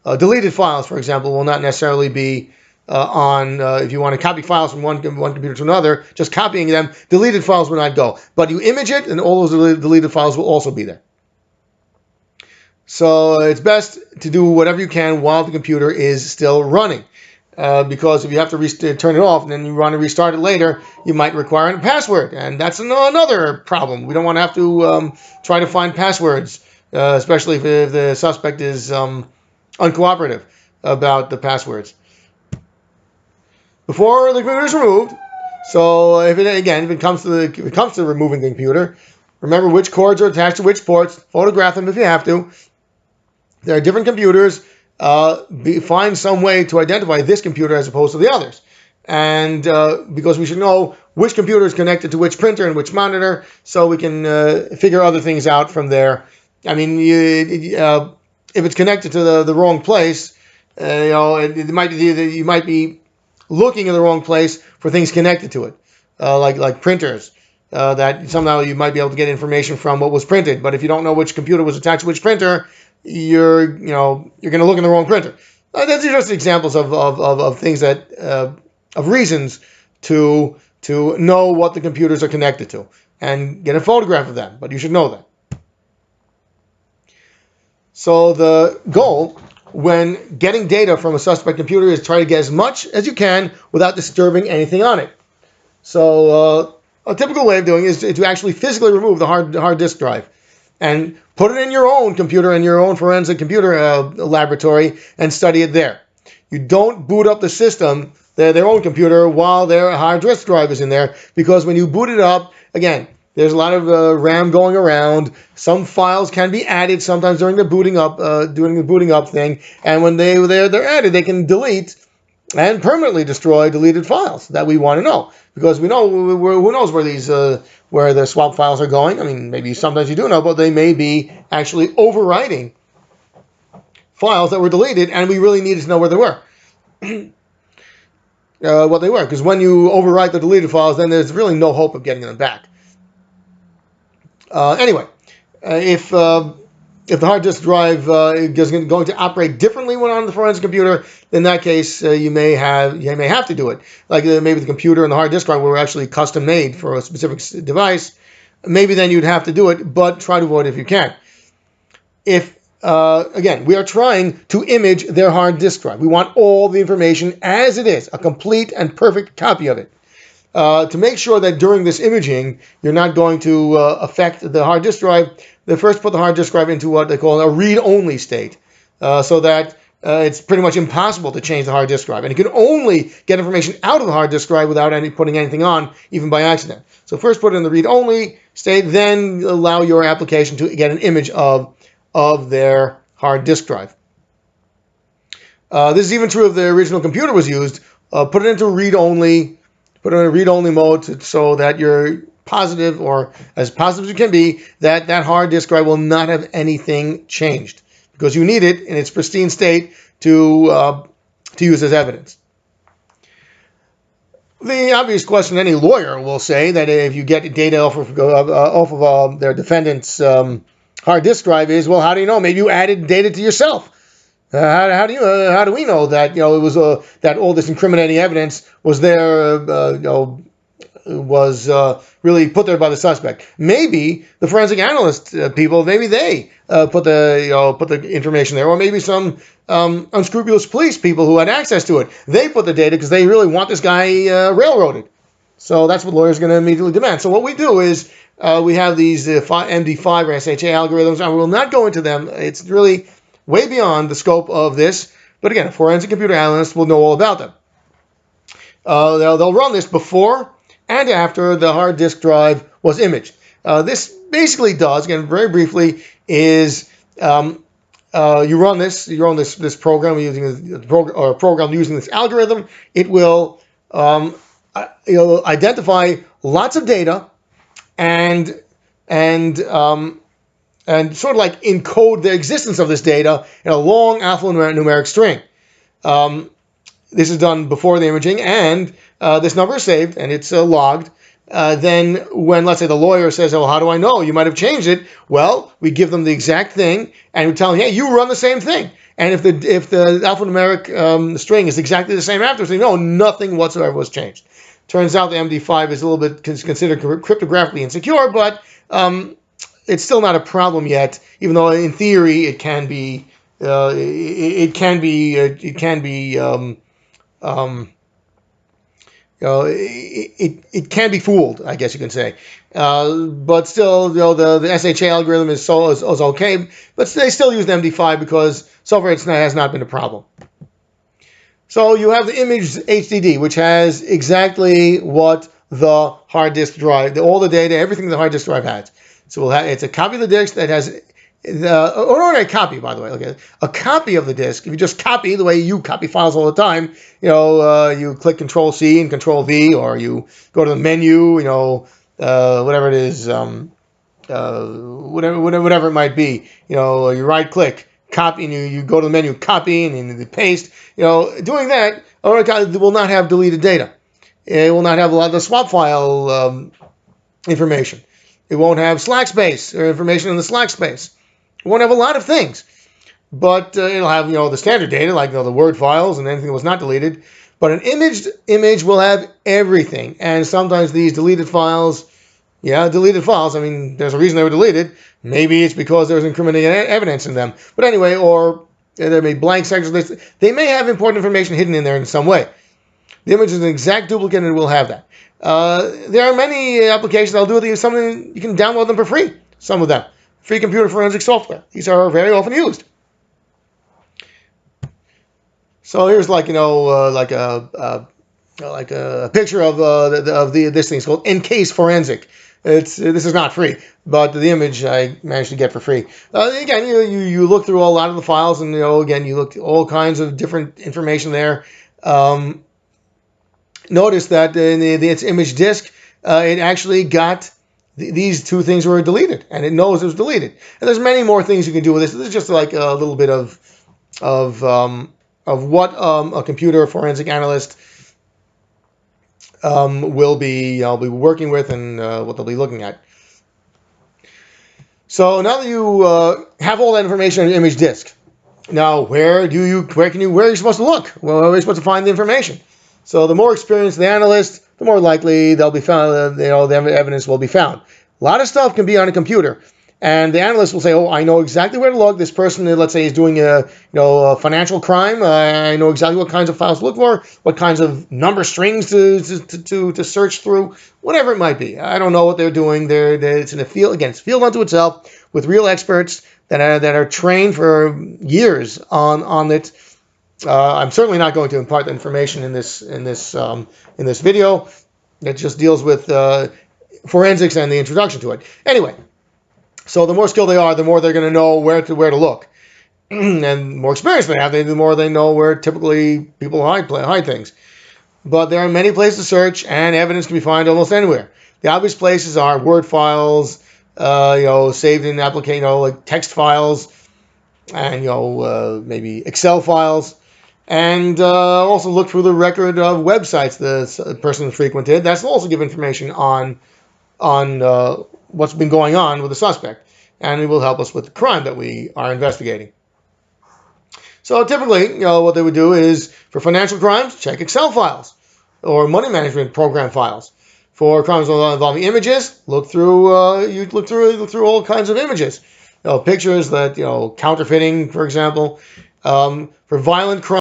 Deleted files, for example, will not necessarily be if you want to copy files from one computer to another, just copying them, deleted files will not go. But you image it, and all those deleted files will also be there. So it's best to do whatever you can while the computer is still running. Because if you have to turn it off and then you want to restart it later, you might require a password. And that's another problem. We don't want to have to try to find passwords, especially if the suspect is uncooperative about the passwords. Before the computer is removed, so if it comes to removing the computer, remember which cords are attached to which ports. Photograph them if you have to. There are different computers. Find some way to identify this computer as opposed to the others. And because we should know which computer is connected to which printer and which monitor, so we can figure other things out from there. I mean, if it's connected to the wrong place, it might be that you might be looking in the wrong place for things connected to it, like printers. That somehow you might be able to get information from what was printed. But if you don't know which computer was attached to which printer, you're going to look in the wrong printer. Those are just examples of things that of reasons to know what the computers are connected to and get a photograph of them. But you should know that. So the goal when getting data from a suspect computer is try to get as much as you can without disturbing anything on it. So a typical way of doing it is to actually physically remove the hard disk drive and put it in your own computer, in your own forensic computer laboratory, and study it there. You don't boot up the system, their own computer, while their hard disk drive is in there, because when you boot it up, again, there's a lot of RAM going around. Some files can be added sometimes during the booting up thing, and when they're added, they can delete and permanently destroy deleted files that we want to know, because we know who knows where the swap files are going. I mean, maybe sometimes you do know, but they may be actually overwriting files that were deleted, and we really needed to know where they were, what they were, because when you overwrite the deleted files, then there's really no hope of getting them back. Anyway, if the hard disk drive is going to operate differently when on the forensic computer, in that case, you may have to do it. Like maybe the computer and the hard disk drive were actually custom made for a specific device. Maybe then you'd have to do it, but try to avoid it if you can. If again, we are trying to image their hard disk drive. We want all the information as it is, a complete and perfect copy of it. To make sure that during this imaging, you're not going to affect the hard disk drive, they first put the hard disk drive into what they call a read-only state, so that it's pretty much impossible to change the hard disk drive. And you can only get information out of the hard disk drive without putting anything on, even by accident. So first put it in the read-only state, then allow your application to get an image of their hard disk drive. This is even true if the original computer was used. Put it into read-only. Put it in a read-only mode so that you're positive, or as positive as you can be, that hard disk drive will not have anything changed, because you need it in its pristine state to use as evidence. The obvious question any lawyer will say that if you get data off of their defendant's hard disk drive is, well, how do you know? Maybe you added data to yourself. How do we know that it was that all this incriminating evidence was there was really put there by the suspect? Maybe the forensic analyst people, maybe they put the information there, or maybe some unscrupulous police people who had access to it, they put the data because they really want this guy railroaded. So that's what lawyers are going to immediately demand. So what we do is we have these MD5 or SHA algorithms, and we will not go into them. It's really way beyond the scope of this, but again, a forensic computer analyst will know all about them. They'll run this before and after the hard disk drive was imaged. This basically does, again, very briefly, is you run this program using a program using this algorithm. It will identify lots of data and sort of like encode the existence of this data in a long alphanumeric string. This is done before the imaging, and this number is saved and it's logged then when, let's say, the lawyer says, oh, how do I know? You might have changed it. Well, we give them the exact thing, and we tell them, hey, you run the same thing. And if the alphanumeric string is exactly the same after, we say, no, nothing whatsoever was changed. Turns out the MD5 is a little bit considered cryptographically insecure, but it's still not a problem yet, even though in theory it can be. It can be. It can be fooled, I guess you can say. But still, the SHA algorithm is okay, but they still use the MD5 because so far it has not been a problem. So you have the Imaged HDD, which has exactly what the hard disk drive, all the data, everything the hard disk drive has. So it's a copy of the disk that has not a copy, by the way. Okay, a copy of the disk. If you just copy the way you copy files all the time, you click Control C and Control V, or you go to the menu, whatever it is, whatever it might be. You right click, copy, and you go to the menu, copy, and then you paste. Doing that, it will not have deleted data. It will not have a lot of the swap file information. It won't have slack space or information in the slack space. It won't have a lot of things, but it'll have the standard data like the Word files and anything that was not deleted. But an image will have everything, and sometimes these deleted files. I mean, there's a reason they were deleted. Maybe it's because there was incriminating evidence in them. But anyway, or there may be blank sections. They may have important information hidden in there in some way. The image is an exact duplicate, and it will have that. There are many applications that'll do it. Something you can download them for free. Some of them, free computer forensic software. These are very often used. So here's like a picture of this thing. It's called Encase Forensic. This is not free, but the image I managed to get for free. Again, you look through a lot of the files, and again you look at all kinds of different information there. Notice that in its image disk, it actually got these two things were deleted, and it knows it was deleted. And there's many more things you can do with this. This is just like a little bit of what a computer forensic analyst will be working with, and what they'll be looking at. So now that you have all that information on your image disk, now where are you supposed to look? Where are you supposed to find the information? So the more experienced the analyst, the more likely they'll be found. The evidence will be found. A lot of stuff can be on a computer, and the analyst will say, "Oh, I know exactly where to look. This person, let's say, is doing a financial crime. I know exactly what kinds of files to look for, what kinds of number strings to search through, whatever it might be. I don't know what they're doing. It's in a field. Again, it's a field unto itself with real experts that are trained for years on it." I'm certainly not going to impart the information in this video. It just deals with forensics and the introduction to it. Anyway, so the more skilled they are, the more they're going to know where to look, and the more experience they have, the more they know where typically people hide things. But there are many places to search, and evidence can be found almost anywhere. The obvious places are Word files, saved in application, like text files, and maybe Excel files. And also look through the record of websites the person frequented. That's also give information on what's been going on with the suspect, and it will help us with the crime that we are investigating. So typically, what they would do is for financial crimes, check Excel files or money management program files. For crimes involving images, look through all kinds of images, pictures that counterfeiting, for example. For violent crime.